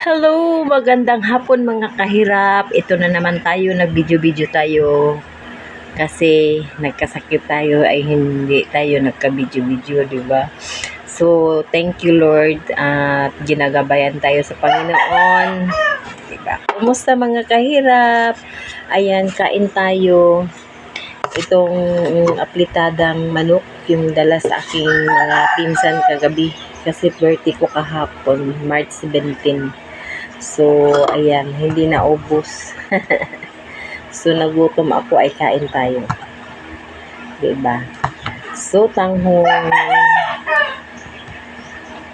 Hello, magandang hapon mga kahirap. Ito na naman tayo, nag-video-video tayo. Kasi nagkasakit tayo ay hindi tayo nagka-video-video, di ba? So, thank you Lord at ginagabayan tayo sa Panginoon. Diba? Kumusta mga kahirap? Ayan, kain tayo. Itong aplitadang manok yung dala sa aking mga pinsan kagabi. Kasi birthday ko kahapon, March 17. So, ayan, hindi na ubos. So, nagutom ako ay kain tayo. Diba? So, tanghong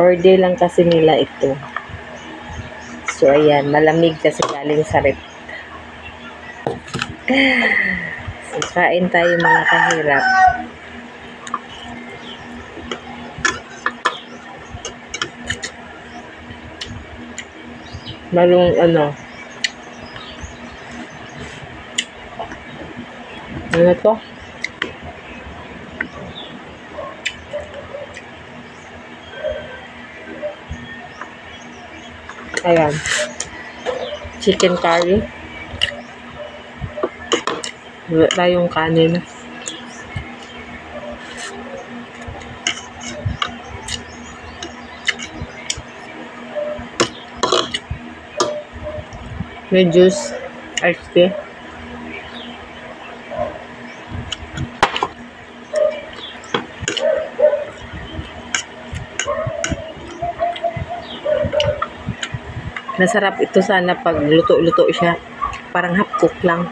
order lang kasi nila ito. So, ayan, malamig kasi galing sa rep. So, kain tayo mga kahirap. Malong ano to? Ayan. Chicken curry. Wala tayong kanin. May juice, iced tea. Masarap ito sana pag luto-luto siya. Parang half cook lang.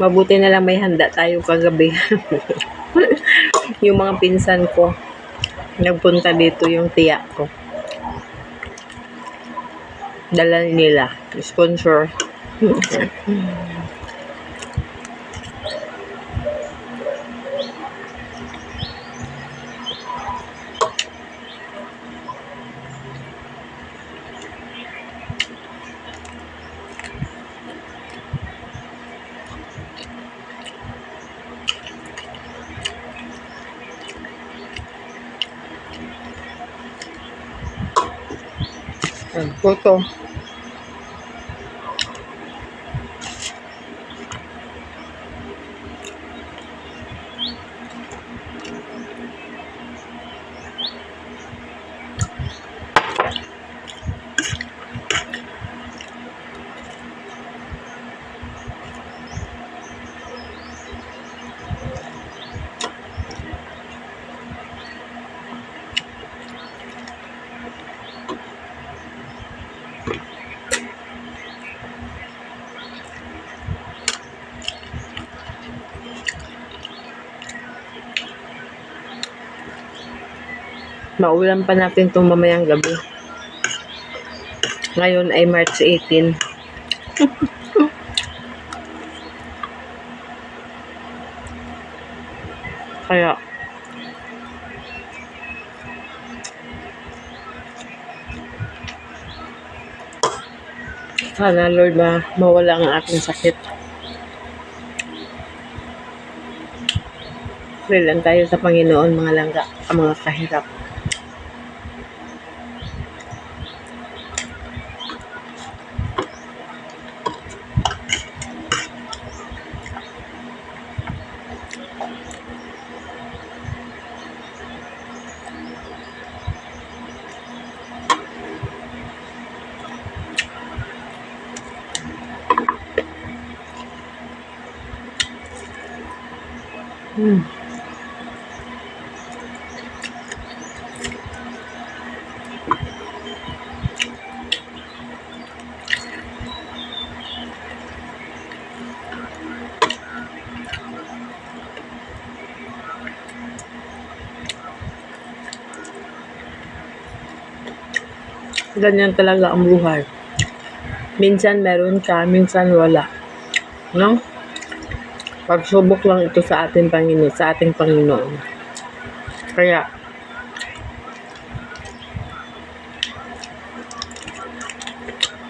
Mabuti na lang may handa tayo kagabi. Yung mga pinsan ko, nagpunta dito yung tiya ko. Dala nila. Sponsor. Photo. Maulan pa natin itong mamayang gabi. Ngayon ay March 18. Kaya sana Lord mawala ang aking sakit. Pray lang tayo sa Panginoon mga langga, mga kahirap. Ganyan talaga ang buhay. Minsan meron ka, minsan wala. No? Pagsubok lang ito sa ating Panginoon, sa ating Panginoon. Kaya,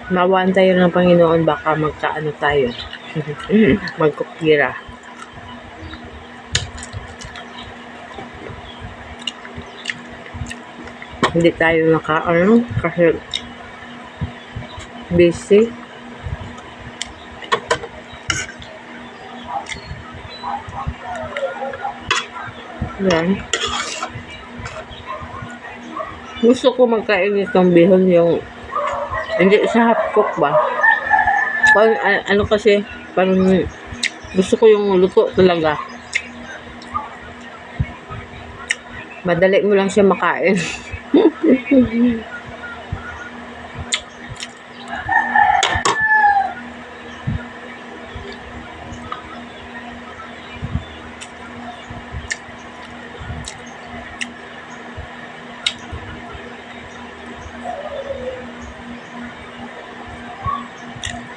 mawaan tayo ng Panginoon, baka magkaano tayo. Magkukira. Hindi tayo nakaano kasi busy. Yan. Gusto ko magkain itong bihon yung hindi sa half cook ba? Parang, ano kasi, parang gusto ko yung luto talaga. Madali mo lang siya makain.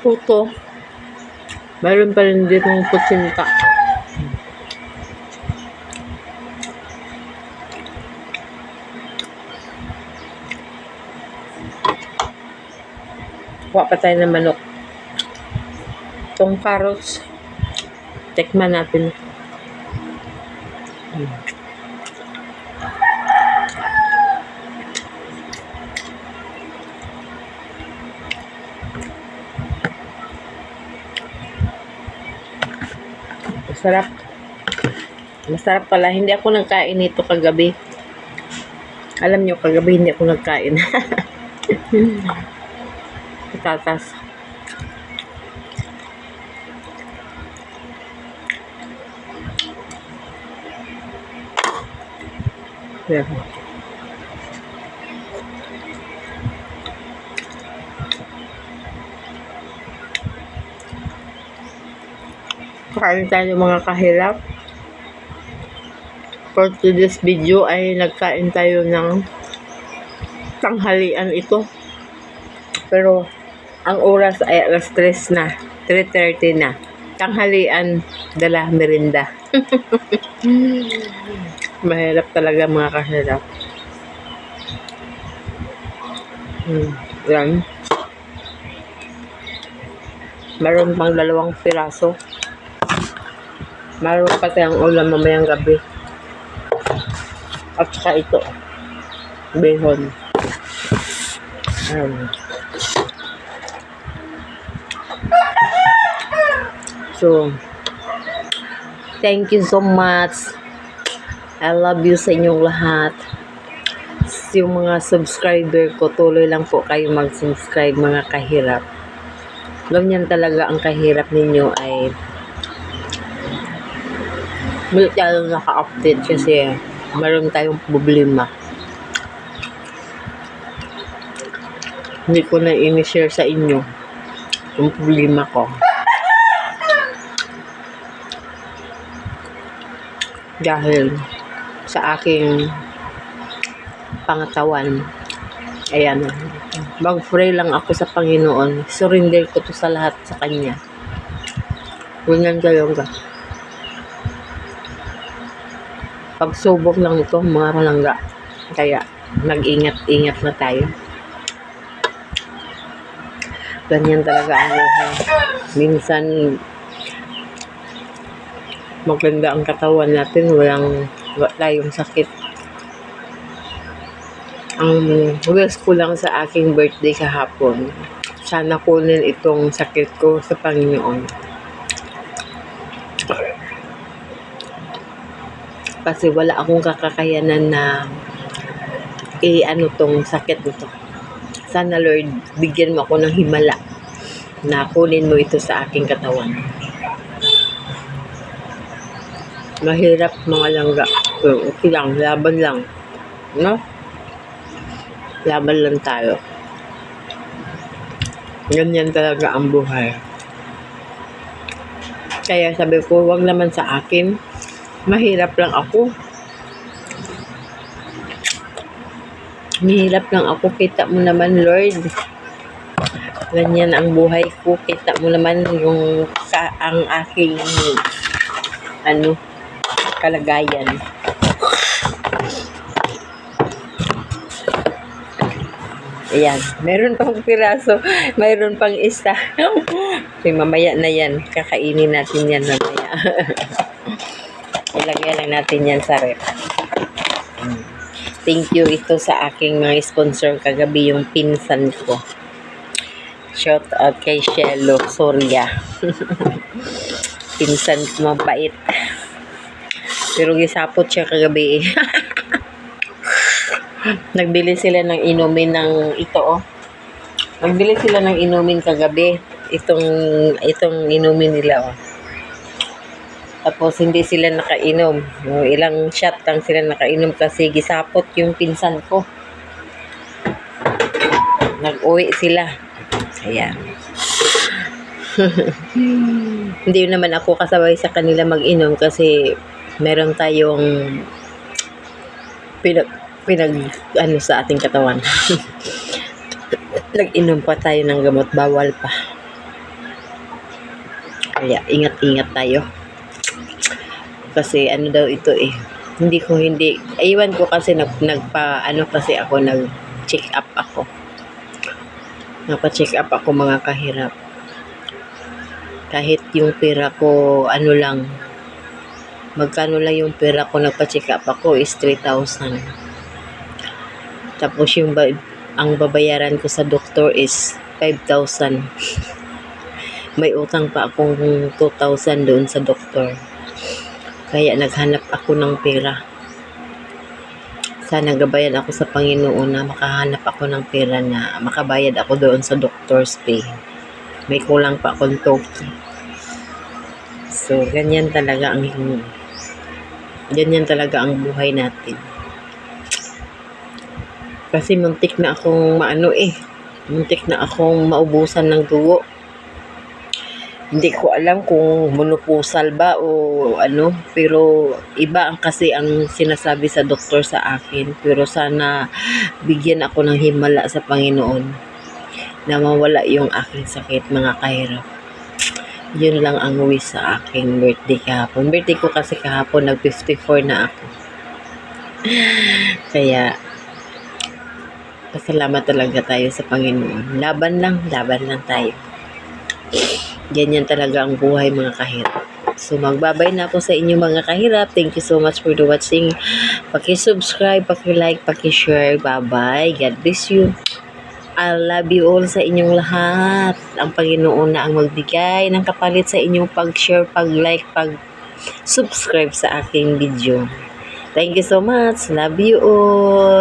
Puto. Meron pa rin dito ng kutsinta. Kuha pa tayo ng manok. Itong carrots. Tikman natin. Masarap. Masarap pala. Hindi ako nagkain nito kagabi. Alam nyo, kagabi hindi ako nagkain. Patatas. Yan. Kain tayo mga kahirap. For today's video ay nagkain tayo ng tanghalian ito. Pero ang oras ay alas 3 na. 3:30 na. Tanghalian, dala merinda. Mahirap talaga mga kahirap. Yan. Meron pang 2 piraso. Meron pa tayong ulam mamayang gabi. At saka ito. Bihon. So, thank you so much. I love you sa inyong lahat. Yung mga subscriber ko, tuloy lang po kayo mag-subscribe mga kahirap. Ganyan talaga ang kahirap ninyo ay hindi tayo naka-update kasi meron tayong problema. Hindi ko na i-share sa inyo yung problema ko. Dahil sa aking pangatawan, ayan, mag-pray lang ako sa Panginoon. Surrender ko to sa lahat sa Kanya. Ganyan kayo ga. Pagsubok lang ito mga kalangga. Kaya mag-ingat-ingat na tayo. Ganyan talaga ang buhay. Minsan maganda ang katawan natin, wala tayong sakit. Ang wish ko lang sa aking birthday kahapon, sana kunin itong sakit ko sa Panginoon. Kasi wala akong kakakayanan na ano tong sakit nito. Sana Lord, bigyan mo ako ng himala na kunin mo ito sa aking katawan. Mahirap mga langga. Okay lang, laban lang. No? Laban lang tayo. Ganyan talaga ang buhay. Kaya sabi ko, wag naman sa akin. Mahirap lang ako. Mahirap lang ako. Kita mo naman, Lord. Ganyan ang buhay ko. Kita mo naman yung ang aking ano, kalagayan. Ayan, meron pang piraso, meron pang isa. So, mamaya na yan, kakainin natin yan mamaya. Ilagay lang natin yan sa rep. Thank you ito sa aking mga sponsor kagabi, yung pinsan ko. Shout out kay Shelo Soria. Pinsan ko mabait. Pero gisapot siya kagabi eh. Nagbili sila ng inumin ng ito oh. Nagbili sila ng inumin kagabi. Itong inumin nila oh. Tapos hindi sila nakainom. Ilang shot lang sila nakainom kasi gisapot yung pinsan ko. Nag-uwi sila. Ayan. Hindi naman ako kasabay sa kanila mag-inom kasi meron tayong pinag ano sa ating katawan. Nag-inom pa tayo ng gamot, bawal pa. Kaya ingat-ingat tayo. Kasi ano daw ito eh. Aywan ko kasi kasi ako nag-check up ako. Napa-check up ako mga kahirap. Kahit yung pera ko magkano lang yung pera ko nagpa-check up ako is 3,000. Tapos ang babayaran ko sa doktor is 5,000. May utang pa akong 2,000 doon sa doktor. Kaya naghanap ako ng pera. Sana gabayan ako sa Panginoon na makahanap ako ng pera na makabayad ako doon sa doctor's pay. May kulang pa akong toki. So, ganyan talaga ang buhay natin. Kasi muntik na akong maubusan ng dugo. Hindi ko alam kung monopusal ba o ano, pero iba kasi ang sinasabi sa doktor sa akin. Pero sana bigyan ako ng himala sa Panginoon na mawala yung aking sakit, mga kahirap. Yun lang ang wish sa aking birthday kahapon. Birthday ko kasi kahapon, nag-54 na ako. Kaya pasalamat talaga tayo sa Panginoon. Laban lang tayo. Ganyan talaga ang buhay, mga kahirap. So, magbabay na ako sa inyo, mga kahirap. Thank you so much for watching. Paki-subscribe, paki-like, paki-share. Bye-bye. God bless you. I love you all sa inyong lahat. Ang Panginoon na ang magbigay ng kapalit sa inyong pag-share, pag-like, pag-subscribe sa aking video. Thank you so much. Love you all.